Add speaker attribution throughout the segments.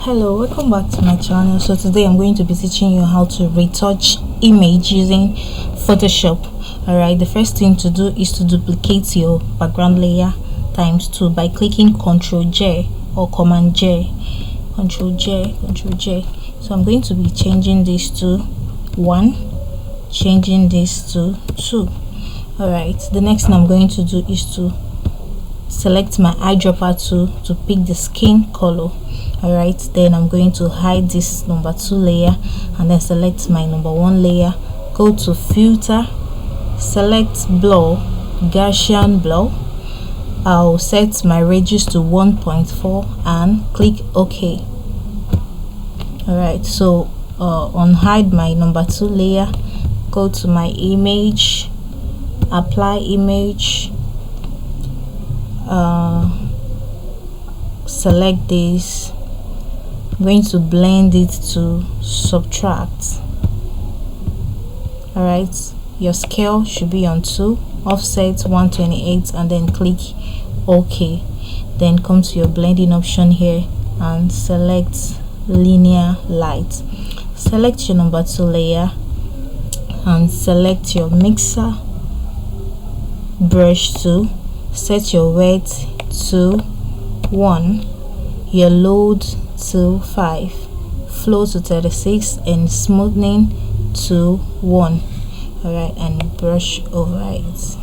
Speaker 1: Hello, welcome back to my channel. So today I'm going to be teaching you how to retouch image using Photoshop. Alright, the first thing to do is to duplicate your background layer times 2 by clicking Ctrl J or Command J. Ctrl J, Ctrl J. So I'm going to be changing this to 1, changing this to 2. Alright, the next thing I'm going to do is to select my eyedropper tool to pick the skin color. Alright, then I'm going to hide this number 2 layer and then select my number 1 layer, go to filter, select blur, Gaussian blur. I'll set my radius to 1.4 and click OK. Alright, so unhide my number 2 layer, go to my image, apply image, select this. I'm going to blend it to subtract. Alright, your scale should be on 2, offset 128, and then click OK. Then come to your blending option here and select linear light. Select your number 2 layer and select your mixer brush tool. Set your weight to 1, your load to 5, flow to 36, and smoothing to 1. Alright, and brush over it.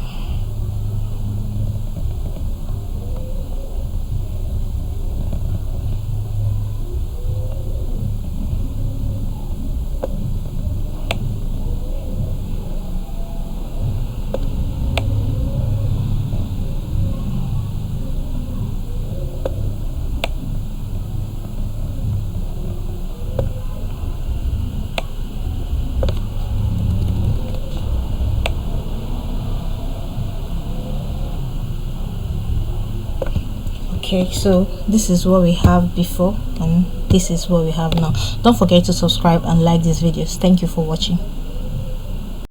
Speaker 1: Okay, so this is what we have before and this is what we have now. Don't forget to subscribe and like these videos. Thank you for watching.